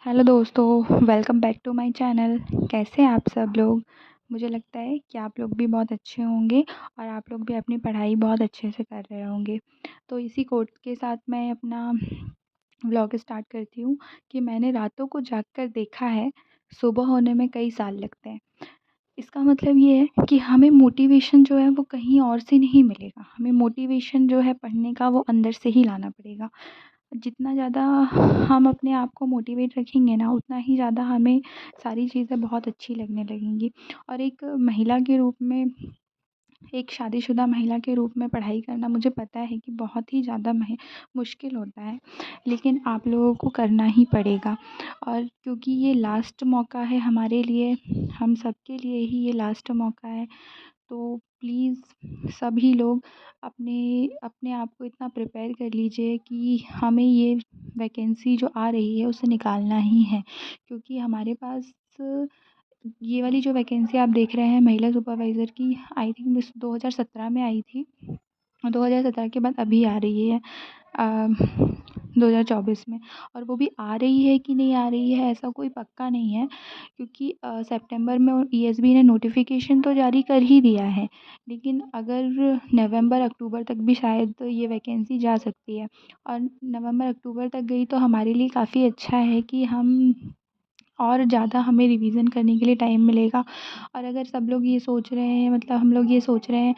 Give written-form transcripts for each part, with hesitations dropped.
Hello दोस्तों, welcome back to my channel. कैसे हैं आप सब लोग? मुझे लगता है कि आप लोग भी बहुत अच्छे होंगे और आप लोग भी अपनी पढ़ाई बहुत अच्छे से कर रहे होंगे। तो इसी कोट के साथ मैं अपना व्लॉग स्टार्ट करती हूँ कि मैंने रातों को जाग कर देखा है, सुबह होने में कई साल लगते हैं। इसका मतलब ये है कि हमें मोटिवेशन जो है वो कहीं और से नहीं मिलेगा। हमें मोटिवेशन जो है पढ़ने का वो अंदर से ही लाना पड़ेगा। जितना ज़्यादा हम अपने आप को मोटिवेट रखेंगे ना, उतना ही ज़्यादा हमें सारी चीज़ें बहुत अच्छी लगने लगेंगी। और एक महिला के रूप में, एक शादीशुदा महिला के रूप में पढ़ाई करना मुझे पता है कि बहुत ही ज़्यादा मुश्किल होता है, लेकिन आप लोगों को करना ही पड़ेगा। और क्योंकि ये लास्ट मौका है हमारे लिए, हम सबके लिए ही ये लास्ट मौका है, तो प्लीज़ सभी लोग अपने अपने आप को इतना प्रिपेयर कर लीजिए कि हमें ये वैकेंसी जो आ रही है उसे निकालना ही है। क्योंकि हमारे पास ये वाली जो वैकेंसी आप देख रहे हैं महिला सुपरवाइज़र की, आई थिंक 2017 में आई थी और 2017 के बाद अभी आ रही है 2024 में। और वो भी आ रही है कि नहीं आ रही है ऐसा कोई पक्का नहीं है, क्योंकि सितंबर में ईएसबी ने नोटिफिकेशन तो जारी कर ही दिया है, लेकिन अगर नवंबर अक्टूबर तक भी शायद ये वैकेंसी जा सकती है। और नवंबर अक्टूबर तक गई तो हमारे लिए काफ़ी अच्छा है कि हम और ज़्यादा हमें रिवीज़न करने के लिए टाइम मिलेगा। और अगर सब लोग ये सोच रहे हैं, मतलब हम लोग ये सोच रहे हैं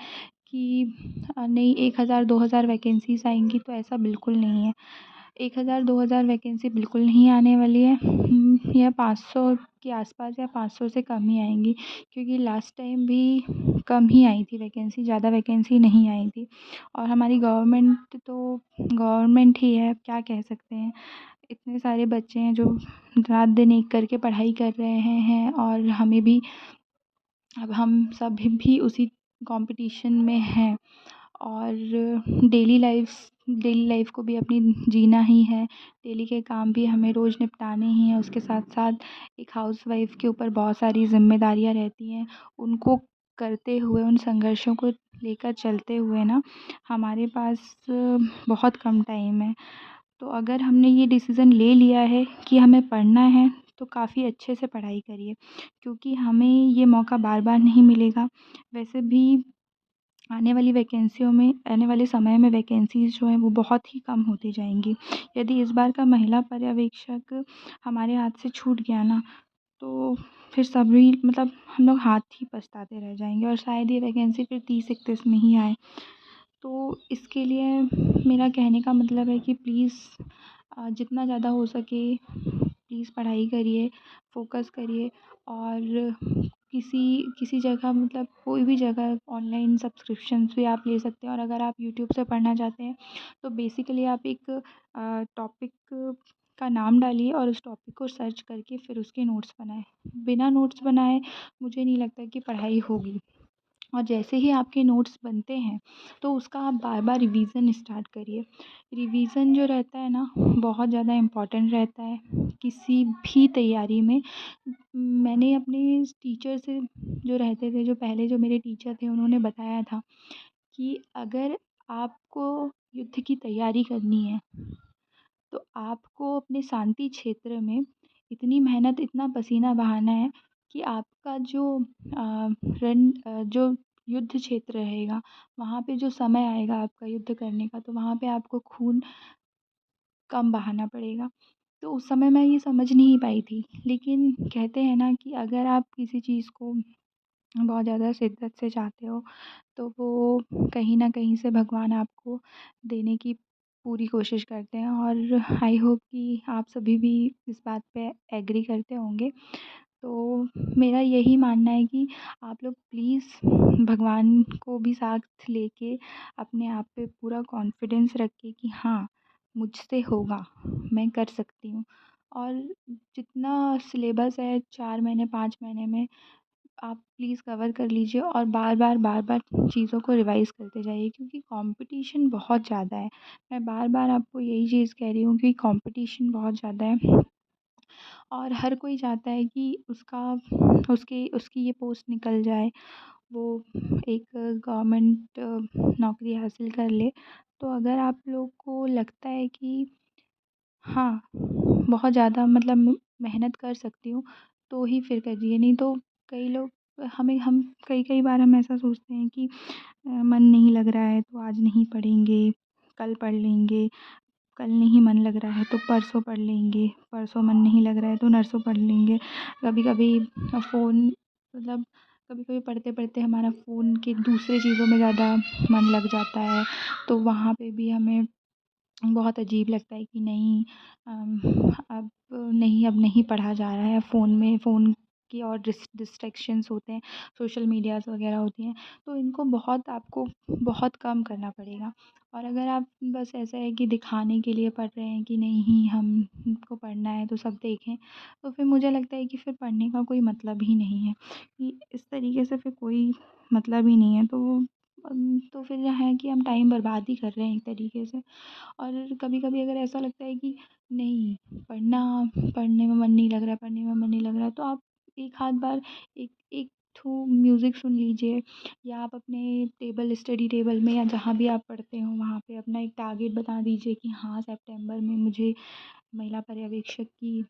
कि नहीं 1000 2000 वैकेंसीज़ आएँगी, तो ऐसा बिल्कुल नहीं है। 1000 2000 वैकेंसी बिल्कुल नहीं आने वाली है। या 500 के आसपास या 500 से कम ही आएँगी, क्योंकि लास्ट टाइम भी कम ही आई थी वैकेंसी, ज़्यादा वैकेंसी नहीं आई थी। और हमारी गवर्नमेंट तो गवर्नमेंट ही है, अब क्या कह सकते हैं। इतने सारे बच्चे हैं जो रात दिन एक करके पढ़ाई कर रहे हैं और हमें भी, अब हम सभी भी उसी कंपटीशन में हैं। और डेली लाइफ को भी अपनी जीना ही है। डेली के काम भी हमें रोज़ निपटाने ही हैं। उसके साथ साथ एक हाउसवाइफ़ के ऊपर बहुत सारी ज़िम्मेदारियाँ रहती हैं। उनको करते हुए, उन संघर्षों को लेकर चलते हुए ना, हमारे पास बहुत कम टाइम है। तो अगर हमने ये डिसीज़न ले लिया है कि हमें पढ़ना है, तो काफ़ी अच्छे से पढ़ाई करिए, क्योंकि हमें ये मौका बार-बार नहीं मिलेगा। वैसे भी आने वाले समय में वैकेंसीज़ जो हैं वो बहुत ही कम होती जाएँगी। यदि इस बार का महिला पर्यवेक्षक हमारे हाथ से छूट गया ना, तो फिर सभी, मतलब हम लोग हाथ ही पछताते रह जाएँगे और शायद ये वैकेंसी फिर 30-31 में ही आए। तो इसके लिए मेरा कहने का मतलब है कि प्लीज़ जितना ज़्यादा हो सके प्लीज़ पढ़ाई करिए, फ़ोकस करिए। और किसी किसी जगह, मतलब कोई भी जगह ऑनलाइन सब्सक्रिप्शंस भी आप ले सकते हैं। और अगर आप यूट्यूब से पढ़ना चाहते हैं, तो बेसिकली आप एक टॉपिक का नाम डालिए और उस टॉपिक को सर्च करके फिर उसके नोट्स बनाएँ। बिना नोट्स बनाए मुझे नहीं लगता कि पढ़ाई होगी। और जैसे ही आपके नोट्स बनते हैं, तो उसका आप बार-बार रिवीज़न स्टार्ट करिए। रिवीज़न जो रहता है ना, बहुत ज़्यादा इम्पोर्टेंट रहता है किसी भी तैयारी में। मैंने अपने टीचर से, जो रहते थे, जो पहले जो मेरे टीचर थे, उन्होंने बताया था कि अगर आपको युद्ध की तैयारी करनी है, तो आपको अपने शांति क्षेत्र में इतनी मेहनत, इतना पसीना बहाना है कि आपका जो युद्ध क्षेत्र रहेगा, वहाँ पे जो समय आएगा आपका युद्ध करने का, तो वहाँ पे आपको खून कम बहाना पड़ेगा। तो उस समय मैं ये समझ नहीं पाई थी, लेकिन कहते हैं ना कि अगर आप किसी चीज़ को बहुत ज़्यादा शिद्दत से चाहते हो, तो वो कहीं न कहीं से भगवान आपको देने की पूरी कोशिश करते हैं। और आई होप कि आप सभी भी इस बात पे एग्री करते होंगे। तो मेरा यही मानना है कि आप लोग प्लीज़ भगवान को भी साथ लेके अपने आप पे पूरा कॉन्फिडेंस रखिए कि हाँ, मुझसे होगा, मैं कर सकती हूँ। और जितना सिलेबस है 4 महीने 5 महीने में, आप प्लीज़ कवर कर लीजिए और बार-बार चीज़ों को रिवाइज़ करते जाइए, क्योंकि कंपटीशन बहुत ज़्यादा है। मैं बार-बार आपको यही चीज़ कह रही हूँ कि कंपटीशन बहुत ज़्यादा है। और हर कोई चाहता है कि उसकी ये पोस्ट निकल जाए, वो एक गवर्नमेंट नौकरी हासिल कर ले। तो अगर आप लोग को लगता है कि हाँ, बहुत ज़्यादा, मतलब मेहनत कर सकती हूँ तो ही फिर करिए, नहीं तो कई लोग हम कई बार हम ऐसा सोचते हैं कि मन नहीं लग रहा है तो आज नहीं पढ़ेंगे, कल पढ़ लेंगे, कल नहीं मन लग रहा है तो परसों पढ़ लेंगे, परसों मन नहीं लग रहा है तो नरसों पढ़ लेंगे। कभी-कभी फ़ोन मतलब कभी-कभी पढ़ते-पढ़ते हमारा फ़ोन की दूसरी चीज़ों में ज़्यादा मन लग जाता है, तो वहाँ पे भी हमें बहुत अजीब लगता है कि नहीं अब नहीं पढ़ा जा रहा है। फ़ोन की और डिस्ट्रैक्शंस होते हैं, सोशल मीडियाज़ वग़ैरह होती हैं, तो इनको आपको बहुत कम करना पड़ेगा। और अगर आप बस ऐसा है कि दिखाने के लिए पढ़ रहे हैं कि नहीं हमको पढ़ना है तो सब देखें, तो फिर मुझे लगता है कि फिर पढ़ने का कोई मतलब ही नहीं है, कि इस तरीके से फिर कोई मतलब ही नहीं है। तो फिर है कि हम टाइम बर्बाद ही कर रहे हैं एक तरीके से। और कभी-कभी अगर ऐसा लगता है कि नहीं पढ़ना पढ़ने में मन नहीं लग रहा है, पढ़ने में मन नहीं लग रहा है, तो आप एक आध बार एक एक ठो म्यूज़िक सुन लीजिए, या आप अपने स्टडी टेबल में या जहाँ भी आप पढ़ते हो वहाँ पे अपना एक टारगेट बता दीजिए कि हाँ सितंबर में मुझे महिला पर्यवेक्षक की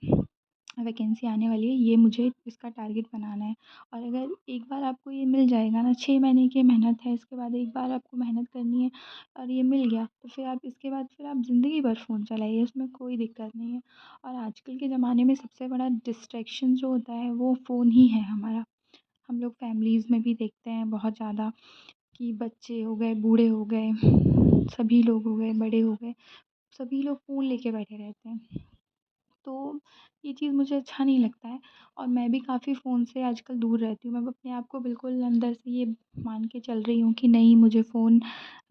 वैकेंसी आने वाली है, ये मुझे इसका टारगेट बनाना है। और अगर एक बार आपको ये मिल जाएगा ना, 6 महीने की मेहनत है, इसके बाद एक बार आपको मेहनत करनी है और ये मिल गया, तो फिर आप इसके बाद फिर आप ज़िंदगी भर फ़ोन चलाइए, उसमें कोई दिक्कत नहीं है। और आजकल के ज़माने में सबसे बड़ा डिस्ट्रैक्शन जो होता है वो फ़ोन ही है हमारा। हम लोग फैमिलीज़ में भी देखते हैं बहुत ज़्यादा कि बच्चे हो गए, बूढ़े हो गए, सभी लोग हो गए, बड़े हो गए, सभी लोग फ़ोन लेके बैठे रहते हैं। तो ये चीज़ मुझे अच्छा नहीं लगता है, और मैं भी काफ़ी फ़ोन से आजकल दूर रहती हूँ। मैं अपने आप को बिल्कुल अंदर से ये मान के चल रही हूँ कि नहीं मुझे फ़ोन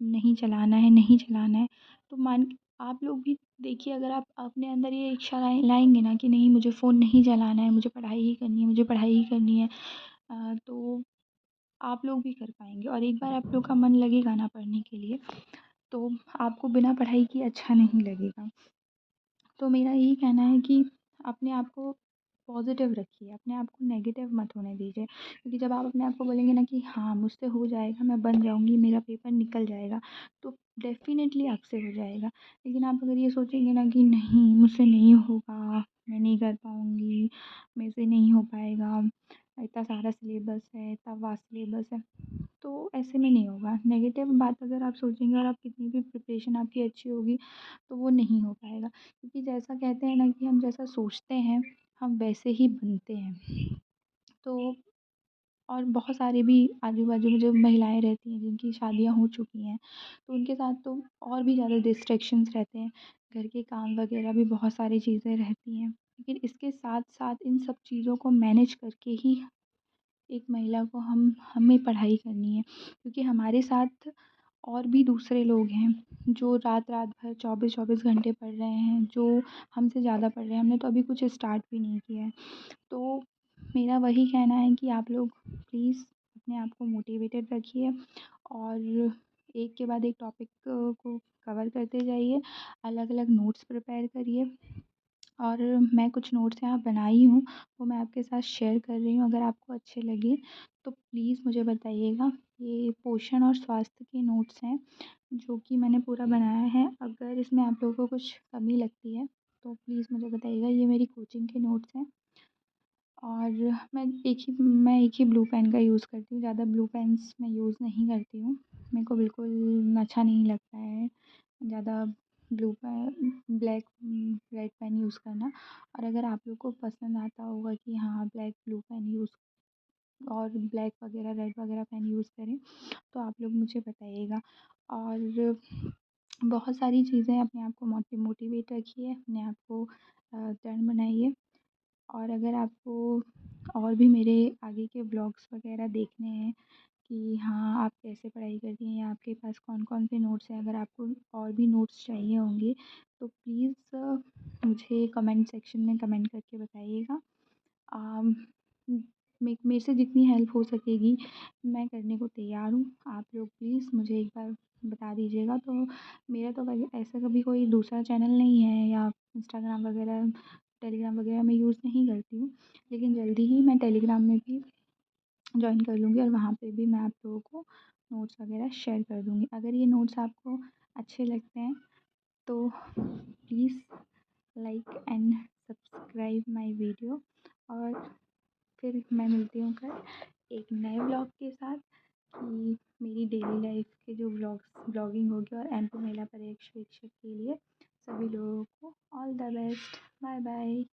नहीं चलाना है, नहीं चलाना है। तो आप लोग भी देखिए, अगर आप अपने अंदर ये इच्छा लाएँगे ना कि नहीं मुझे फ़ोन नहीं चलाना है, मुझे पढ़ाई ही करनी है, मुझे पढ़ाई ही करनी है, तो आप लोग भी कर पाएँगे। और एक बार आप लोग का मन लगेगा ना पढ़ने के लिए, तो आपको बिना पढ़ाई किए अच्छा नहीं लगेगा। तो मेरा यही कहना है कि अपने आप को पॉज़िटिव रखिए, अपने आप को नेगेटिव मत होने दीजिए, क्योंकि जब आप अपने आप को बोलेंगे ना कि हाँ, मुझसे हो जाएगा, मैं बन जाऊँगी, मेरा पेपर निकल जाएगा, तो डेफ़िनेटली आपसे हो जाएगा। लेकिन आप अगर ये सोचेंगे ना कि नहीं, मुझसे नहीं होगा, मैं नहीं कर पाऊँगी, मेरे से नहीं हो पाएगा, इतना सारा सिलेबस है, इतना वास्ट सिलेबस है, तो ऐसे में नहीं होगा। नेगेटिव बात अगर आप सोचेंगे और आप कितनी भी प्रिपरेशन आपकी अच्छी होगी, तो वो नहीं हो पाएगा। क्योंकि जैसा कहते हैं ना कि हम जैसा सोचते हैं, हम वैसे ही बनते हैं। तो और बहुत सारे भी आजू-बाजू में जो महिलाएँ रहती हैं, जिनकी शादियाँ हो चुकी हैं, तो उनके साथ तो और भी ज़्यादा डिस्ट्रैक्शंस रहते हैं। घर के काम वगैरह भी बहुत सारी चीज़ें रहती हैं। लेकिन इसके साथ-साथ इन सब चीज़ों को मैनेज करके ही एक महिला को हमें पढ़ाई करनी है, क्योंकि हमारे साथ और भी दूसरे लोग हैं जो रात-रात भर 24-24 घंटे पढ़ रहे हैं, जो हमसे ज़्यादा पढ़ रहे हैं। हमने तो अभी कुछ स्टार्ट भी नहीं किया है। तो मेरा वही कहना है कि आप लोग प्लीज़ अपने आप को मोटिवेटेड रखिए, और एक के बाद एक टॉपिक को कवर करते जाइए, अलग-अलग नोट्स प्रिपेयर करिए। और मैं कुछ नोट्स यहाँ बनाई हूँ, वो मैं आपके साथ शेयर कर रही हूँ, अगर आपको अच्छे लगे तो प्लीज़ मुझे बताइएगा। ये पोषण और स्वास्थ्य के नोट्स हैं, जो कि मैंने पूरा बनाया है। अगर इसमें आप लोगों को कुछ कमी लगती है, तो प्लीज़ मुझे बताइएगा। ये मेरी कोचिंग के नोट्स हैं, और मैं एक ही ब्लू पेन का यूज़ करती हूँ, ज़्यादा ब्लू पेन्स मैं यूज़ नहीं करती हूँ। मेरे को बिल्कुल अच्छा नहीं लगता है ज़्यादा ब्लैक रेड पेन यूज़ करना। और अगर आप लोग को पसंद आता होगा कि हाँ ब्लैक ब्लू पेन यूज़ और ब्लैक वगैरह रेड वगैरह पेन यूज़ करें, तो आप लोग मुझे बताइएगा। और बहुत सारी चीज़ें अपने आप को मोटिवेट रखिए, अपने आप को दृढ़ बनाइए। और अगर आपको और भी मेरे आगे के व्लॉग्स वगैरह देखने हैं कि हाँ, आप कैसे पढ़ाई करती हैं या आपके पास कौन-कौन से नोट्स हैं, अगर आपको और भी नोट्स चाहिए होंगे, तो प्लीज़ मुझे कमेंट सेक्शन में कमेंट करके बताइएगा। अम, मेरे से जितनी हेल्प हो सकेगी मैं करने को तैयार हूँ। आप लोग प्लीज़ मुझे एक बार बता दीजिएगा। तो मेरा तो ऐसा कभी कोई दूसरा चैनल नहीं है, या इंस्टाग्राम वगैरह, टेलीग्राम वगैरह मैं यूज़ नहीं करती हूँ। लेकिन जल्दी ही मैं टेलीग्राम में भी जॉइन कर लूँगी, और वहाँ पे भी मैं आप लोगों को नोट्स वगैरह शेयर कर दूँगी। अगर ये नोट्स आपको अच्छे लगते हैं तो please like and subscribe my video. और फिर मैं मिलती हूँ कल एक नए व्लॉग के साथ कि मेरी डेली लाइफ के जो व्लॉगिंग होगी। और एमपी महिला पर्यवेक्षक के लिए सभी लोगों को all the best. Bye bye.